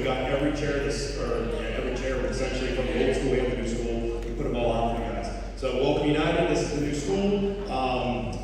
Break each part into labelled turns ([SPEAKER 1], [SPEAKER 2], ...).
[SPEAKER 1] got every chair essentially from the old school and the new school. We put them all out for you guys. So Welcome United, this is the new school.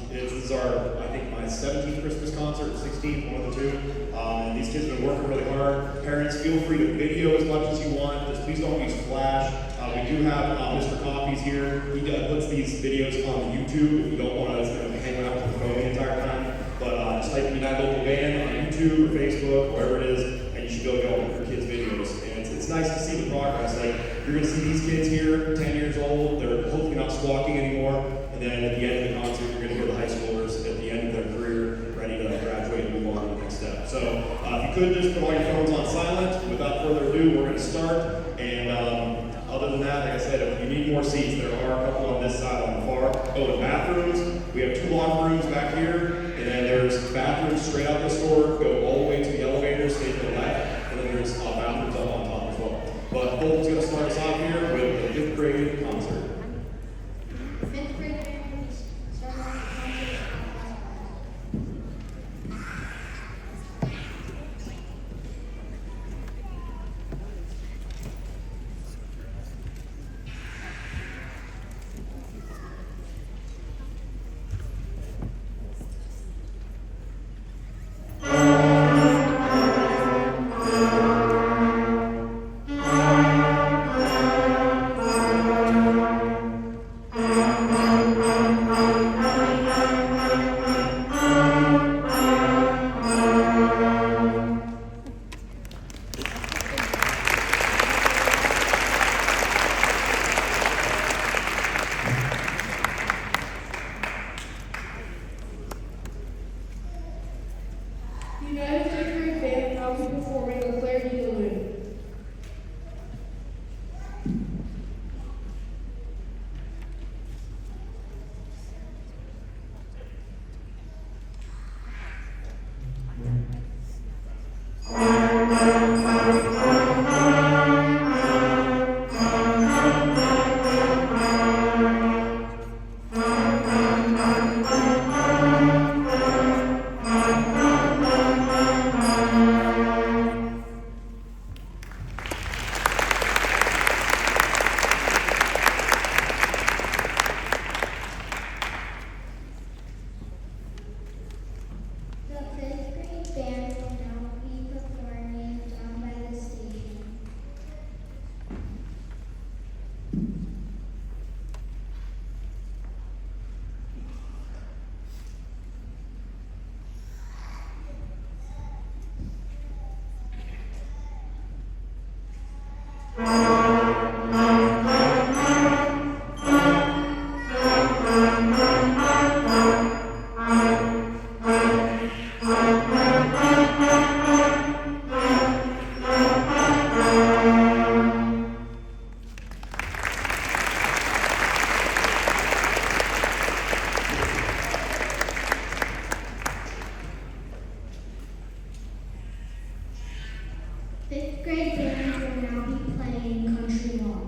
[SPEAKER 1] This is I think my 17th Christmas concert, 16th, one of the two. And these kids have been working really hard. Parents, feel free to video as much as you want. Just please don't use flash. We do have Mr. Coffee's here. He puts these videos on YouTube if you don't want to hang out with the phone the entire time. But just type United Local Band on YouTube or Facebook, wherever it is, and you should be able to go with your kids' videos. And it's nice to see the progress. Like, you're going to see these kids here, 10 years old. They're hopefully not squawking anymore. And then at the end of the concert, you're going to hear the high schoolers at the end of their career ready to graduate and move on to the next step. So if you could just put all your phones on silent. Without further ado, we're going to start. And other than that, like I said, if you need more seats, there are a couple on this side on the far. Oh, the bathrooms. We have 2 locker rooms back here. And then there's bathrooms straight out this door, go all the way to the elevator, stay to the left. And then there's bathrooms up on top as well. But Bolton's going to start us off here with the 5th grade concert.
[SPEAKER 2] 5th grade band start off the concert. United 5th grade band now be performing a Claire de Lune. The 5th grade band will now be performing Down by the Station. Fifth grade band will now be playing Country Walk. Fifth grade band will now be playing Mary Had a Little Lamb.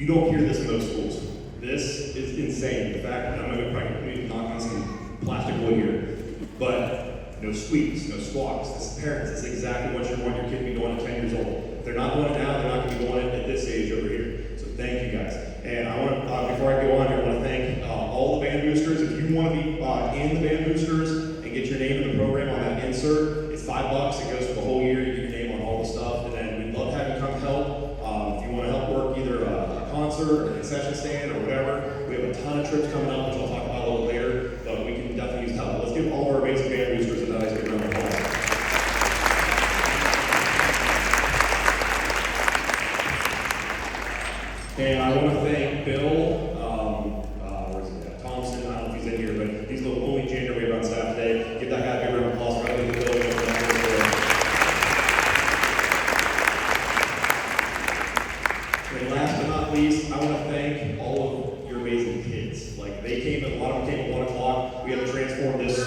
[SPEAKER 1] don't hear this in most schools. This is insane. The fact that I'm going to probably knock on some plastic wood here, but no squeaks, no squawks. This parents, this is exactly what you want your kid to be doing at 10 years old. If they're not doing it now, they're not going to be doing it at this age over here. So thank you guys. And I want to, before I go on here, I want to thank all the band boosters. If you want to be in the band boosters and get your name in the program on that insert, it's $5. It goes for the whole year. You get your name on all the stuff. And then we'd love to have you come help. If you want to help work either a concert or a concession stand or whatever, we have a ton of trips coming up, which I'll talk about a little later. But we can definitely use help. Let's give all of our amazing band boosters a nice big round of applause. And I want to thank Bill, where's he at? Thompson, I don't know if he's in here, but he's the only janitor we have on staff today. Give that guy a big round of applause for having Bill. And last but not least, I want to thank all of your amazing kids. Like, they came, a lot of them came at 1 o'clock. We had to transform this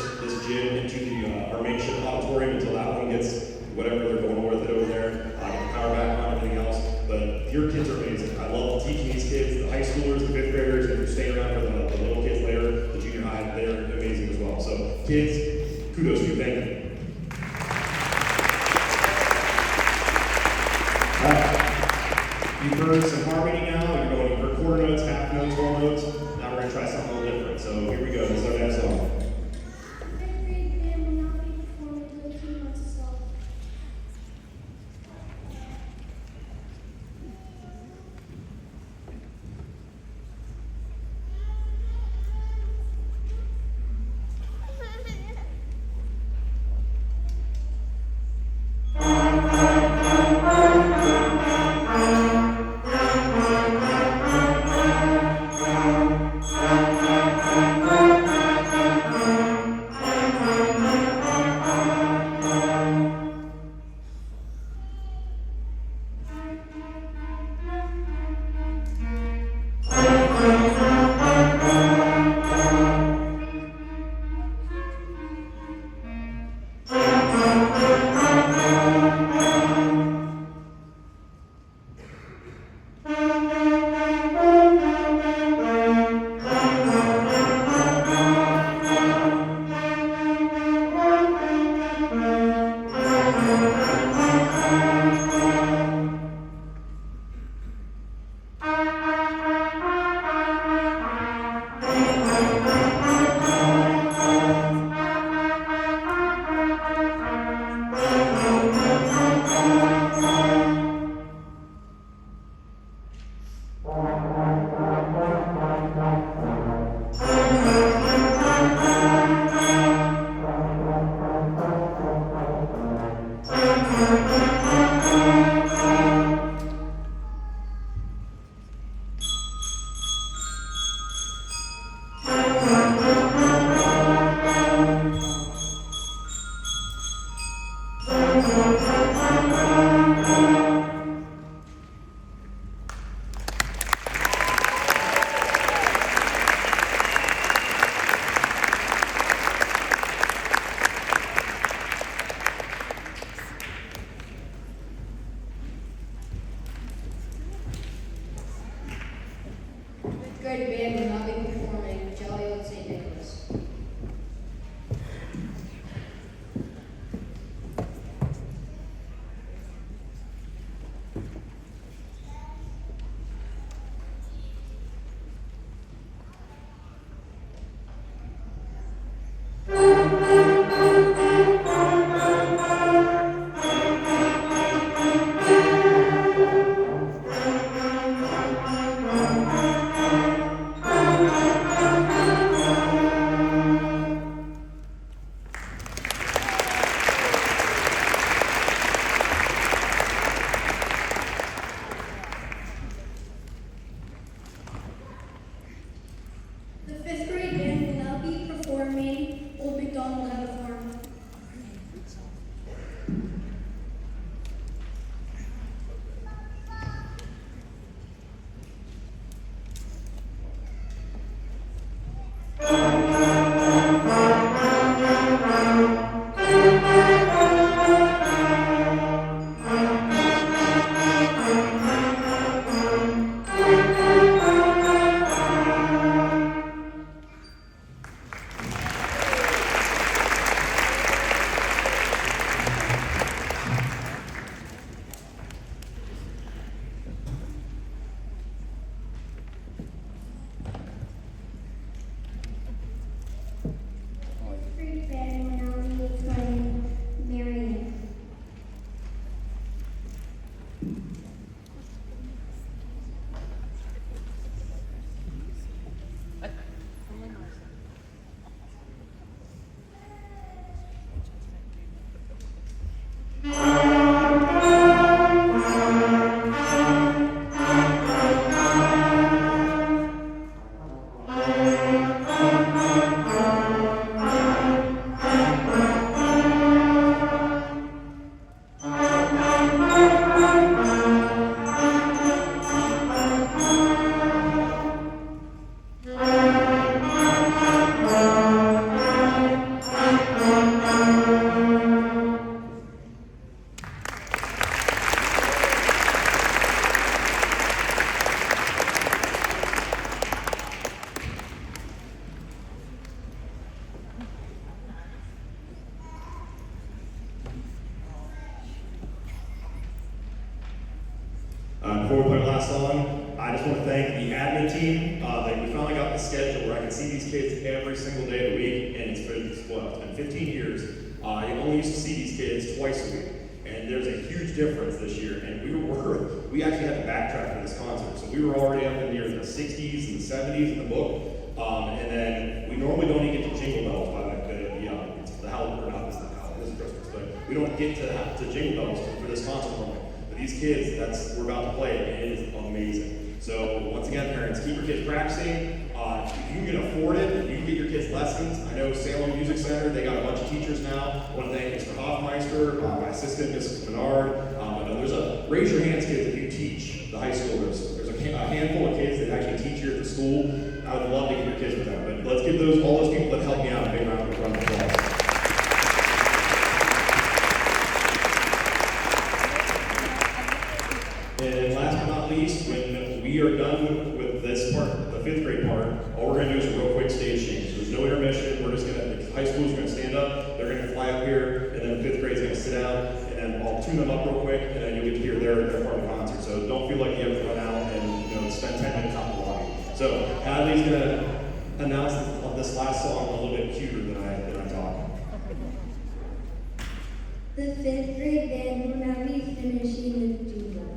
[SPEAKER 1] gym into our makeshift auditorium until that one gets whatever they're going with it over there. Get the power back on, everything else. But your kids are amazing. I love teaching these kids, the high schoolers, the fifth graders, and if you're staying around for the little kids later, the junior high, they're amazing as well. So kids, kudos to you. Thank you. All right. You've heard some harmony now. You're going to quarter notes, half notes, whole notes. Now we're going to try something a little different. So here we go. This is our next song.
[SPEAKER 2] Fifth grade band will now be performing Little King Wenceslas.
[SPEAKER 3] Thank
[SPEAKER 1] these kids every single day of the week, and it's been 15 years. I only used to see these kids twice a week, and there's a huge difference this year. And we actually had to backtrack for this concert, so we were already up in near the 60s and 70s in the book, and then we normally don't even get to Jingle Bells by the Halloween, or not this is Christmas, but we don't get to Jingle Bells for this concert moment. But these kids, we're about to play it, and it is amazing. So once again, parents, keep your kids practicing. If you can afford it, you can get your kids lessons. I know Salem Music Center, they got a bunch of teachers now. I want to thank Mr. Hoffmeister, my assistant, Mrs. Menard. Raise your hands, kids, if you teach the high schoolers. There's a handful of kids that actually teach here at the school. I would love to get your kids with them. But let's give all those people that help me out a big round of applause. And last but not least, when we are done with this part, the 5th grade part, all we're going to do is a real quick stage change. So there's no intermission. We're just going to, the high school's going to stand up, they're going to fly up here, and then the 5th grade's going to sit down, and then I'll tune them up real quick, and then you'll get to hear their part of the concert. So don't feel like you have to run out and spend 10 minutes out the lobby. So Hadley's going to announce this last song a little bit cuter than I talk.
[SPEAKER 2] The 5th grade band will now be finishing the jingle.